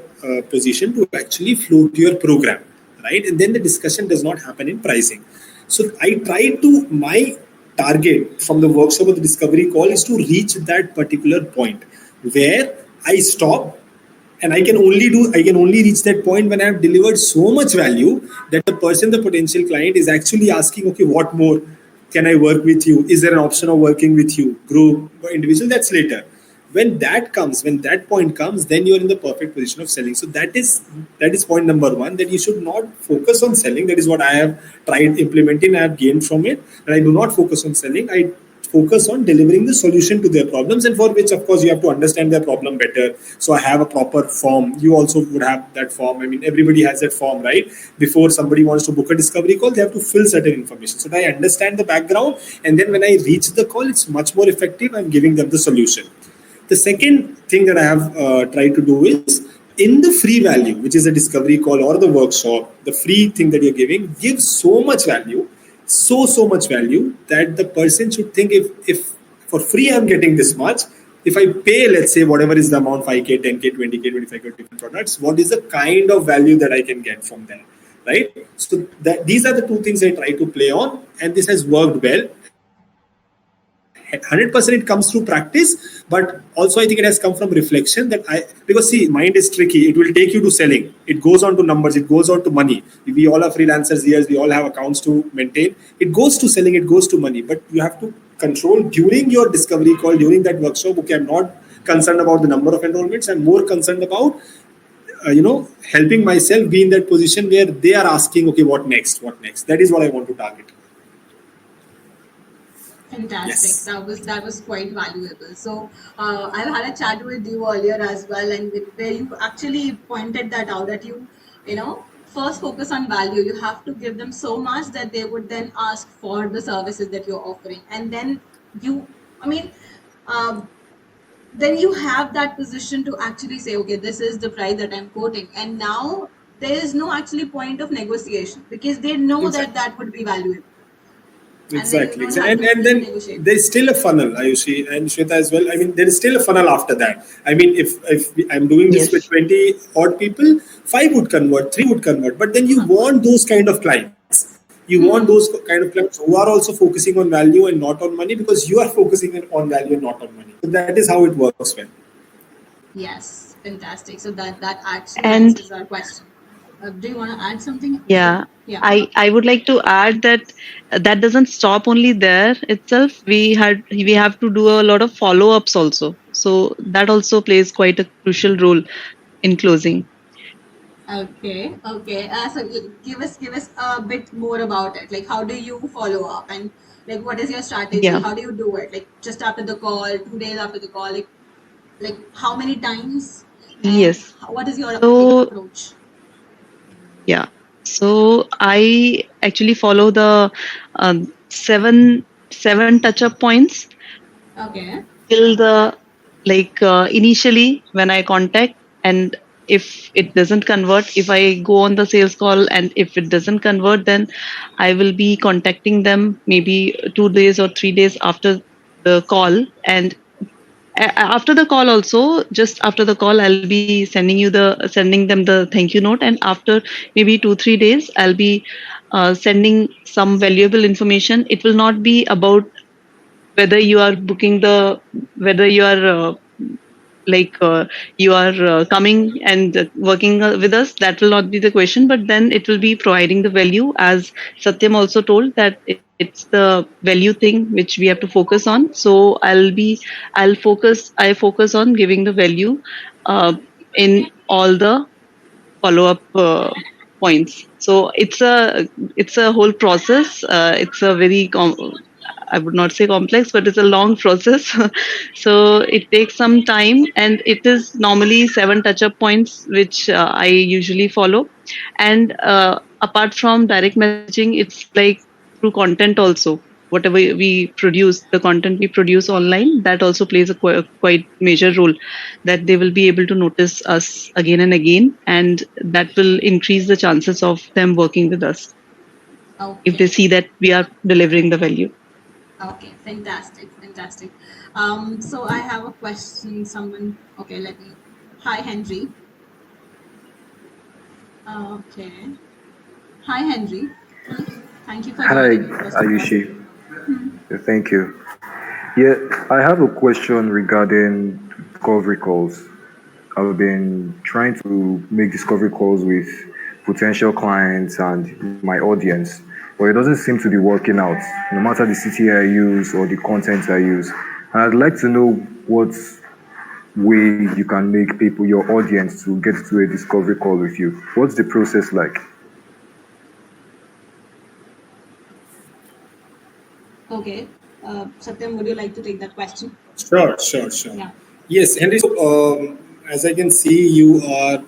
position to actually float your program, right? And then the discussion does not happen in pricing. So I try to, my target from the workshop or the discovery call is to reach that particular point where I stop, and I can only reach that point when I have delivered so much value that the person, the potential client, is actually asking, okay, what more can I work with you? Is there an option of working with you, group or individual? That's later. When that comes, when that point comes, then you're in the perfect position of selling. So that is point number one, that you should not focus on selling. That is what I have tried implementing. I have gained from it, and I do not focus on selling. I focus on delivering the solution to their problems, and for which, of course, you have to understand their problem better. So I have a proper form. You also would have that form. I mean, everybody has that form, right? Before somebody wants to book a discovery call, they have to fill certain information, so I understand the background, and then when I reach the call, it's much more effective. I'm giving them the solution. The second thing that I have tried to do is, in the free value, which is a discovery call or the workshop, the free thing that you're giving gives so much value, so much value, that the person should think, if for free I'm getting this much, if I pay, let's say, whatever is the amount, 5k, 10k, 20k, 25k, different products, what is the kind of value that I can get from there, right? So that these are the two things I try to play on, and this has worked well. 100% it comes through practice, but also I think it has come from reflection, that I, because see, mind is tricky. It will take you to selling, it goes on to numbers, it goes on to money. We all are freelancers here, we all have accounts to maintain. It goes to selling, it goes to money, but you have to control during your discovery call, during that workshop. Okay, I'm not concerned about the number of enrollments, I'm more concerned about helping myself be in that position where they are asking, okay, what next. That is what I want to target. Fantastic. Yes. That was quite valuable. So I've had a chat with you earlier as well, and where you actually pointed that out, that first focus on value. You have to give them so much that they would then ask for the services that you're offering, and then you, I mean, um, then you have that position to actually say, okay, this is the price that I'm quoting, and now there is no actually point of negotiation because they know that Exactly. that would be valuable, and then you Exactly. don't have to And keep then negotiating. there's still a funnel, Ayushi and Shweta as well. I mean, there is still a funnel after that. I mean, if I'm doing this with Yes. 20 odd people, five would convert, three would convert. But then you want those kind of clients. You want those kind of clients who are also focusing on value and not on money, because you are focusing on value and not on money. So that is how it works well. Yes, fantastic. So that actually And answers our question. Do you want to add something? yeah, Yeah. I would like to add that that doesn't stop only there itself. We have to do a lot of follow ups also. So that also plays quite a crucial role in closing. Okay. Okay. So give us a bit more about it. Like, how do you follow up, and like, what is your strategy? Yeah. How do you do it? Like, just after the call, 2 days after the call, like how many times, and Yes. what is your like So approach? yeah. So I actually follow the seven touch up points Okay. till the initially when I contact, and if it doesn't convert, if I go on the sales call and if it doesn't convert, then I will be contacting them maybe 2 days or 3 days after the call. And after the call also, just after the call, I'll be sending them the thank you note, and after maybe 2 3 days I'll be sending some valuable information. It will not be about whether you are booking the whether you are like you are coming and working with us. That will not be the question, but then it will be providing the value, as Satyam also told that it's the value thing which we have to focus on. So I focus on giving the value in all the follow up points. So it's a whole process. It's a very I would not say complex, but it's a long process. So it takes some time, and it is normally seven touch up points which I usually follow. And apart from direct messaging, it's like through content also. Whatever we produce, the content we produce online, that also plays a quite major role, that they will be able to notice us again and again, and that will increase the chances of them working with us if they Okay. see that we are delivering the value. Okay. Fantastic. Fantastic. So I have a question. Someone. Okay. Let me. Hi, Henry. Okay. Hi, Henry. Thank you for Hi, joining in, first of all. Ayushi. Thank you. Yeah, I have a question regarding discovery calls. I've been trying to make discovery calls with potential clients and my audience, but it doesn't seem to be working out, no matter the city I use or the content I use. And I'd like to know what way you can make people, your audience, to get to a discovery call with you. What's the process like? Okay. Satyam, would you like to take that question? Sure, sure, sure. Yeah. Yes, Henry. So, as I can see, you are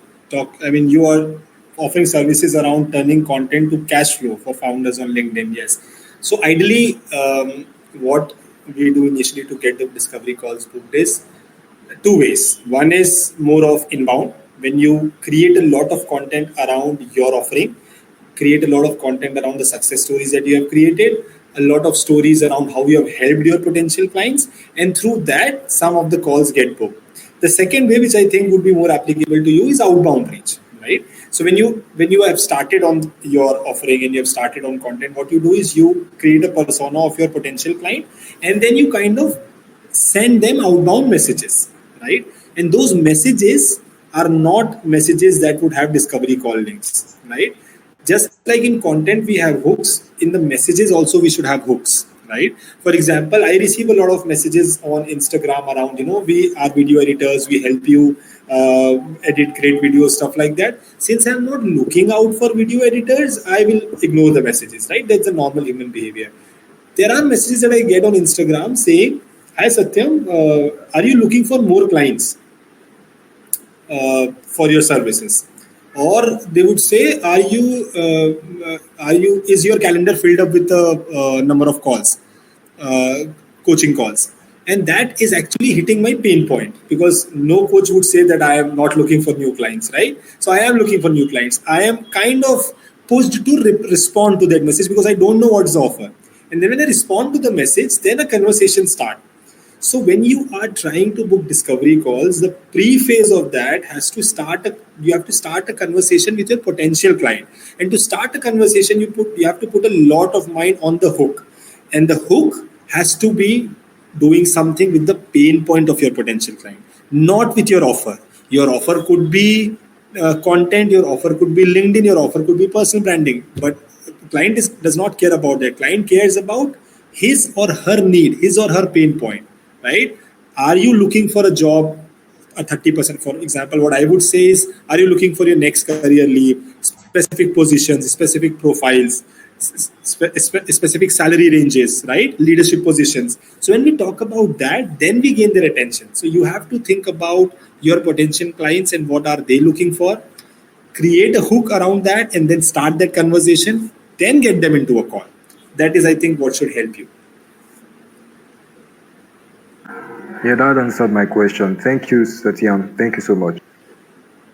I mean, you are offering services around turning content to cash flow for founders on LinkedIn. Yes. So, ideally, what we do initially to get the discovery calls booked is two ways. One is more of inbound, when you create a lot of content around your offering, create a lot of content around the success stories that you have created, a lot of stories around how you have helped your potential clients, and through that, some of the calls get booked. The second way, which I think would be more applicable to you, is outbound reach, right? So when you have started on your offering and you have started on content, what you do is you create a persona of your potential client, and then you kind of send them outbound messages, right? And those messages are not messages that would have discovery call links, right? Just like in content we have hooks, in the messages also we should have hooks, right? For example, I receive a lot of messages on Instagram around, we are video editors, we help you edit great videos, stuff like that. Since I'm not looking out for video editors, I will ignore the messages, right? That's a normal human behavior. There are messages that I get on Instagram saying, "Hi Satyam, are you looking for more clients for your services?" Or they would say, Is your calendar filled up with a number of calls, uh, coaching calls?" And that is actually hitting my pain point, because no coach would say that I am not looking for new clients, right? So I am looking for new clients. I am kind of pushed to respond to that message because I don't know what's the offer. And then when I respond to the message, then a conversation starts. So when you are trying to book discovery calls, the pre-phase of that has to start. You have to start a conversation with your potential client, and to start a conversation, you have to put a lot of mind on the hook, and the hook has to be doing something with the pain point of your potential client, not with your offer. Your offer could be content. Your offer could be LinkedIn. Your offer could be personal branding, but client does not care about that. Client cares about his or her need, his or her pain point, right? Are you looking for a job? A 30%, for example, what I would say is, are you looking for your next career leap, specific positions, specific profiles, specific salary ranges, right? Leadership positions. So when we talk about that, then we gain their attention. So you have to think about your potential clients and what are they looking for, create a hook around that, and then start that conversation, then get them into a call. That is, I think, what should help you. Yeah, that answered my question. Thank you, Satyam. Thank you so much.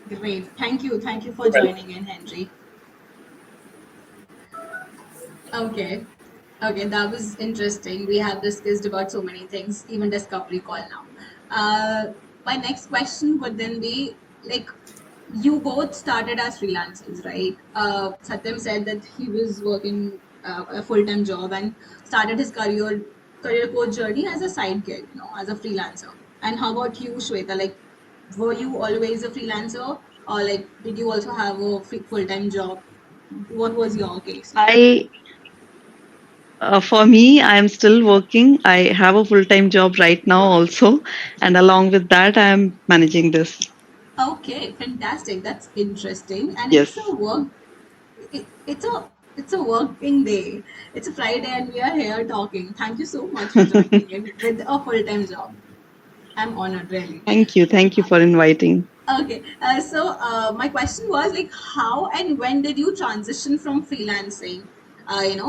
Great. Thank you. Thank you for joining in, Henry. Okay. Okay, that was interesting. We have discussed about so many things, even discovery call now. My next question would then be like, you both started as freelancers, right? Satyam said that he was working a full-time job and started his career coach journey as a side gig, as a freelancer. And how about you, Shweta? Like, were you always a freelancer, or like did you also have a full-time job? What was your case like? I For me, I am still working. I have a full-time job right now also, and along with that, I am managing this. Okay, fantastic. That's interesting. And it's Yes. a work. It's a working day. It's a Friday, and we are here talking. Thank you so much for joining in with a full time job. I'm honored, really. Thank you. Thank you for inviting. Okay, so my question was like, how and when did you transition from freelancing,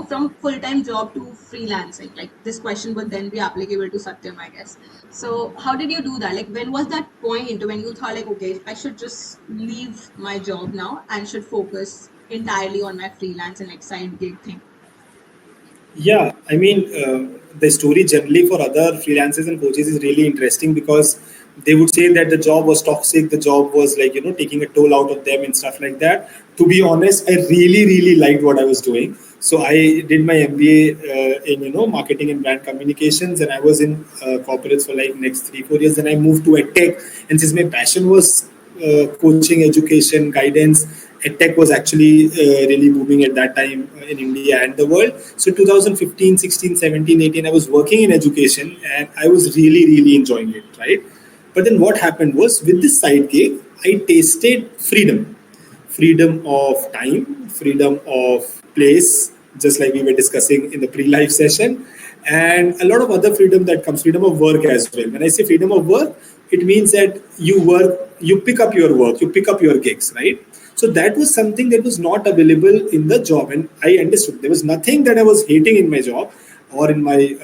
from full-time job to freelancing? Like this question would then be applicable to Satyam, I guess. So how did you do that? Like when was that point when you thought like, okay, I should just leave my job now and should focus entirely on my freelance and like side gig thing? Yeah, I mean, the story generally for other freelancers and coaches is really interesting, because they would say that the job was toxic, the job was like, taking a toll out of them and stuff like that. To be honest, I really, really liked what I was doing. So I did my MBA in, marketing and brand communications, and I was in corporates for like next 3, 4 years. Then I moved to EdTech, and since my passion was coaching, education, guidance, EdTech was actually really booming at that time in India and the world. So 2015, 16, 17, 18, I was working in education, and I was really, really enjoying it, right? But then what happened was, with this side gig, I tasted freedom. Freedom of time, freedom of place, just like we were discussing in the pre-live session, and a lot of other freedom that comes, freedom of work as well. When I say freedom of work, it means that you pick up your work, you pick up your gigs, right? So that was something that was not available in the job, and I understood there was nothing that I was hating in my job or in my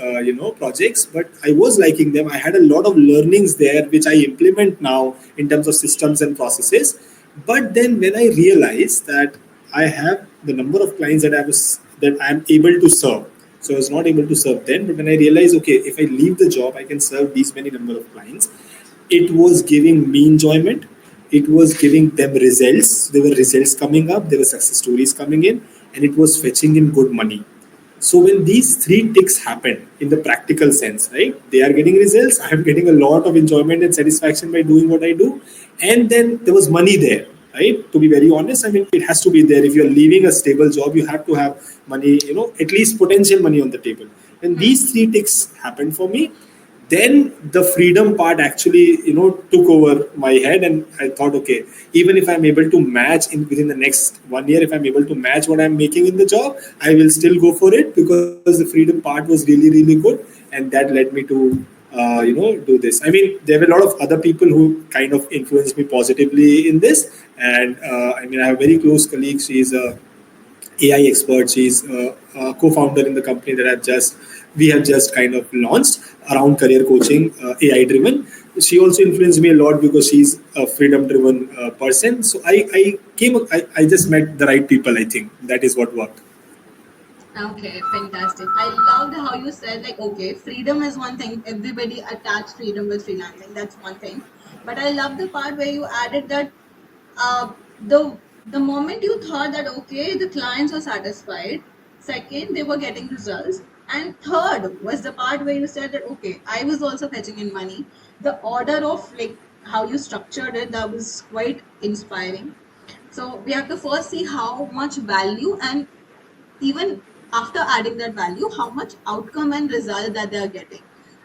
projects, but I was liking them. I had a lot of learnings there which I implement now in terms of systems and processes. But then when I realized that I have the number of clients that I'm able to serve, so I was not able to serve then. But when I realized, okay, if I leave the job, I can serve these many number of clients. It was giving me enjoyment. It was giving them results. There were results coming up. There were success stories coming in, and it was fetching in good money. So when these three ticks happen in the practical sense, right? They are getting results. I am getting a lot of enjoyment and satisfaction by doing what I do, and then there was money there, right? To be very honest, I mean, it has to be there. If you're leaving a stable job, you have to have money, at least potential money on the table. When these three ticks happened for me, then the freedom part actually took over my head, and I thought, okay, even if I'm able to match within the next 1 year, if I'm able to match what I'm making in the job, I will still go for it, because the freedom part was really, really good, and that led me to do this. I mean, there were a lot of other people who kind of influenced me positively in this, and I mean, I have a very close colleague. She's a AI expert. She's a co-founder in the company that we have just kind of launched around career coaching, AI driven. She also influenced me a lot because she's a freedom driven person. So I just met the right people. I think that is what worked. Okay, fantastic. I loved how you said, like, okay, freedom is one thing. Everybody attach freedom with freelancing. That's one thing. But I love the part where you added that uh, the moment you thought that okay, the clients were satisfied. Second, they were getting results. And third was the part where you said that okay, I was also fetching in money. The order of like how you structured it, that was quite inspiring. So we have to first see how much value, and even after adding that value, how much outcome and result that they are getting.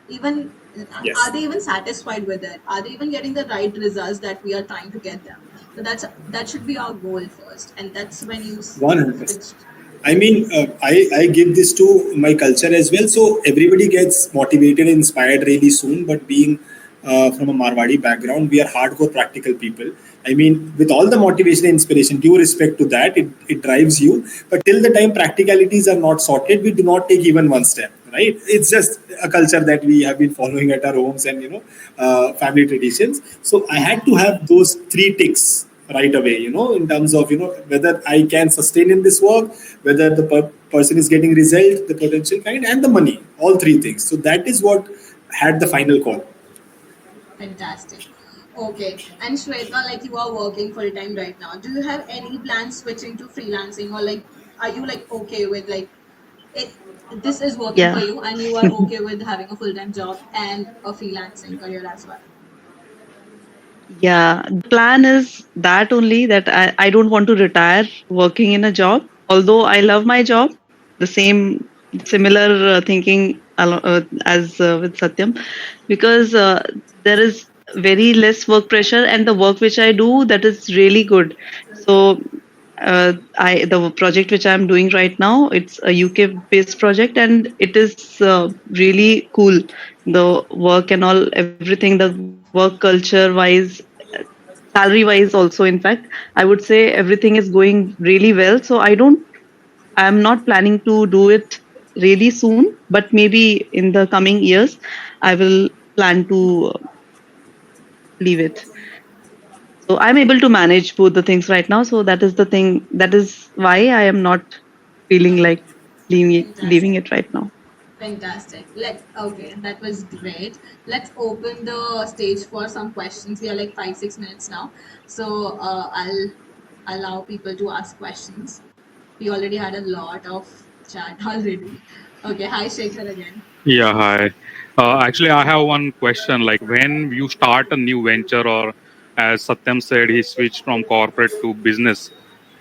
Even are Yes, they even satisfied with it? Are they even getting the right results that we are trying to get them? So that should be our goal first, and that's when you 100%. switched. I mean, I give this to my culture as well. So everybody gets motivated and inspired really soon. But being from a Marwadi background, we are hardcore practical people. I mean, with all the motivation and inspiration, due respect to that, it drives you. But till the time practicalities are not sorted, we do not take even one step. Right? It's just a culture that we have been following at our homes and family traditions. So I had to have those three ticks right away, in terms of whether I can sustain in this work, whether the person is getting result, the potential kind, and the money, all three things. So that is what had the final call. Fantastic. Okay, and Shweta, like you are working full time right now. Do you have any plans switching to freelancing, or like are you like okay with like it? This is working for Yeah. you, and you are okay with having a full time job and a freelancing career as well. Yeah, the plan is that only that I don't want to retire working in a job. Although I love my job, the similar thinking as with Satyam, because there is very less work pressure and the work which I do that is really good. So I the project which I'm doing right now, it's a UK based project and it is really cool. The work and all, everything, the work culture wise, salary wise also, in fact, I would say everything is going really well. So I'm not planning to do it really soon, but maybe in the coming years I will plan to leave it. So I'm able to manage both the things right now. So that is the thing, that is why I am not feeling like leaving Fantastic. it right now. Fantastic. Okay, that was great. Let's open the stage for some questions. We are like 5-6 minutes now, so I'll allow people to ask questions. We already had a lot of chat already. Okay, hi Shekhar again. Yeah, hi. Actually, I have one question. Like, when you start a new venture, or as Satyam said, he switched from corporate to business.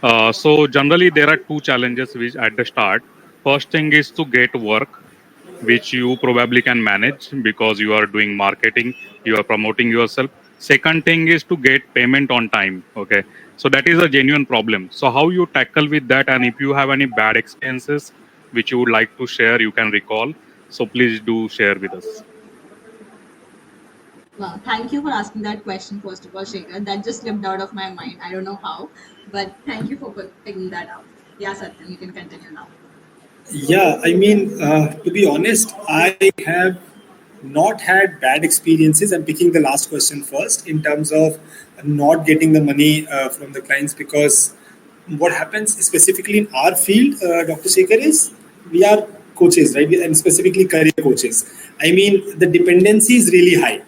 So generally, there are two challenges which at the start. First thing is to get work, which you probably can manage because you are doing marketing, you are promoting yourself. Second thing is to get payment on time. Okay, so that is a genuine problem. So how you tackle with that, and if you have any bad experiences which you would like to share, you can recall. So please do share with us. Well, thank you for asking that question first of all, Shekhar. That just slipped out of my mind. I don't know how, but thank you for picking that up. Yeah, Satyam, you can continue now. Yeah, I mean, to be honest, I have not had bad experiences. I'm picking the last question first in terms of not getting the money from the clients, because what happens specifically in our field, Dr. Shekhar, is we are coaches, right? And specifically career coaches. I mean, the dependency is really high.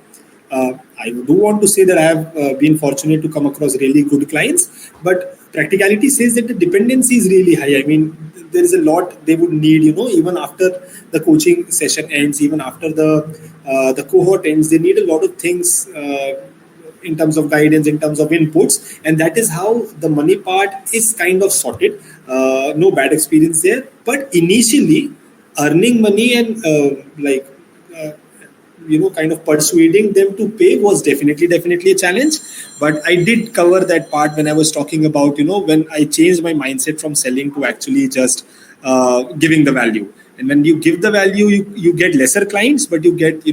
I do want to say that I have been fortunate to come across really good clients, but practicality says that the dependency is really high. I mean, there is a lot they would need, even after the coaching session ends, even after the cohort ends, they need a lot of things. In terms of guidance, in terms of inputs, and that is how the money part is kind of sorted. No bad experience there, but initially earning money and uh, kind of persuading them to pay was definitely a challenge. But I did cover that part when I was talking about when I changed my mindset from selling to actually just giving the value. And when you give the value, you get lesser clients, but you get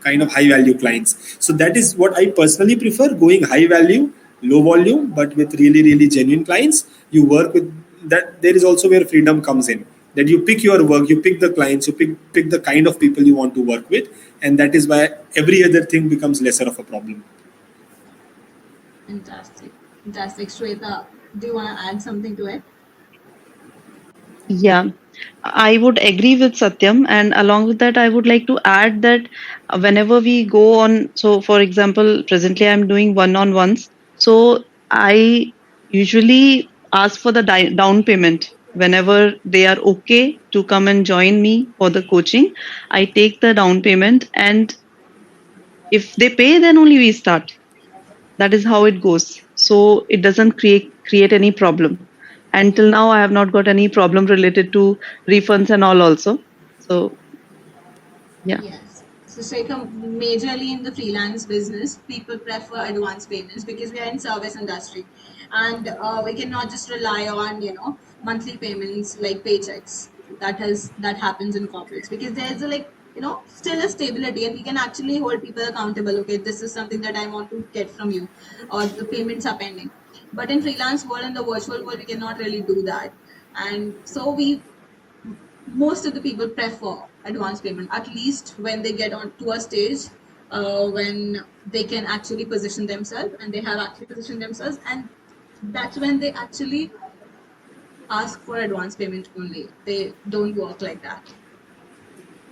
kind of high value clients. So that is what I personally prefer, going high value, low volume, but with really genuine clients. You work with that there is also where freedom comes in. That you pick your work, you pick the clients, you pick the kind of people you want to work with, and that is why every other thing becomes lesser of a problem. Fantastic. Fantastic. Shweta, do you want to add something to it? Yeah, I would agree with Satyam, and along with that, I would like to add that whenever we go on, so for example, presently I'm doing one-on-ones, so I usually ask for the down payment whenever they are okay to come and join me for the coaching. I take the down payment, and if they pay, then only we start. That is how it goes. So it doesn't create any problem. Until now, I have not got any problem related to refunds and all also. So yeah. Yes. So Shekhar, majorly in the freelance business, people prefer advance payments because we are in service industry, and we cannot just rely on monthly payments like paychecks. That happens in corporates because there's a still a stability, and we can actually hold people accountable. Okay, this is something that I want to get from you, or the payments are pending. But in freelance world and the virtual world, we cannot really do that, and so we most of the people prefer advance payment, at least when they get on to a stage when they can actually position themselves, and they have actually positioned themselves, and that's when they actually ask for advance payment only. They don't work like that.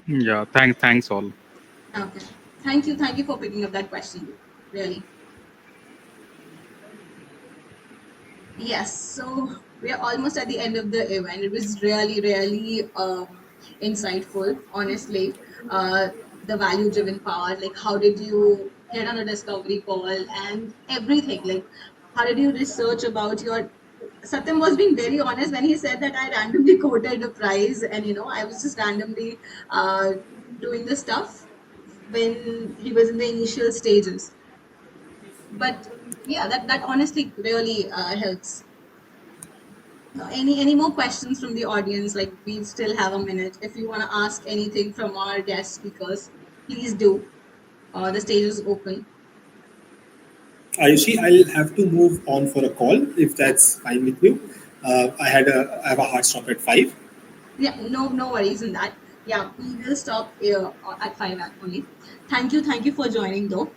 Yeah, thanks all. Okay, thank you for picking up that question, really. Yes, so we are almost at the end of the event. It was really, really insightful, honestly. The value driven power, like how did you get on a discovery call and everything? Like, how did you research about your. Satyam was being very honest when he said that I randomly quoted a price, and I was just randomly doing the stuff when he was in the initial stages. But yeah, that honestly really helps. Any more questions from the audience? Like, we still have a minute. If you want to ask anything from our guest speakers, please do. The stage is open. Ayushi, I'll have to move on for a call if that's fine with you. I have a hard stop at 5. Yeah, no worries in that. Yeah, we will stop at 5 only. Thank you for joining though.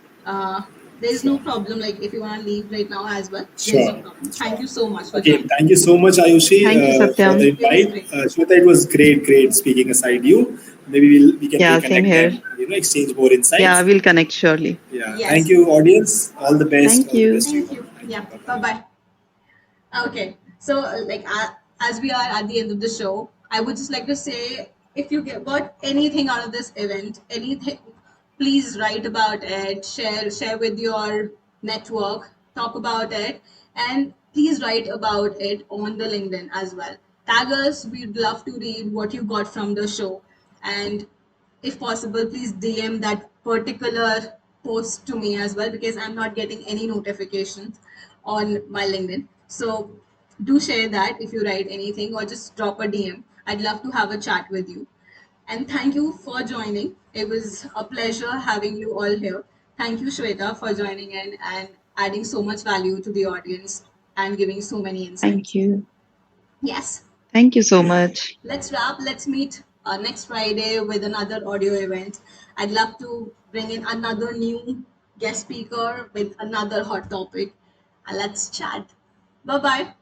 There is Sure. no problem. Like, if you want to leave right now as well, there is no Sure. problem. Thank Sure. you so much for Again, joining. thank you so much, Ayushi, Thank you, for the Satyam. It was invite. great. Shweta, it was great speaking aside you. Maybe we can Yeah, same reconnect here. and exchange more Yeah, insights. we'll connect surely. Yeah. Thank Yes. you, audience. All the best. Thank All the best you. to you Thank all. you. Thank you. Yeah. Bye Bye bye. bye. Okay, so as we are at the end of the show, I would just like to say, if you got anything out of this event, anything, please write about it, share with your network, talk about it, and please write about it on the LinkedIn as well. Tag us. We'd love to read what you got from the show, and if possible, please DM that particular post to me as well, because I'm not getting any notifications on my LinkedIn. So do share that if you write anything, or just drop a DM. I'd love to have a chat with you. And thank you for joining. It was a pleasure having you all here. Thank you, Shweta, for joining in and adding so much value to the audience and giving so many Thank insights. you. Yes, Thank you so much. let's wrap. Let's meet next Friday with another audio event. I'd love to bring in another new guest speaker with another hot topic. Let's chat. Bye bye.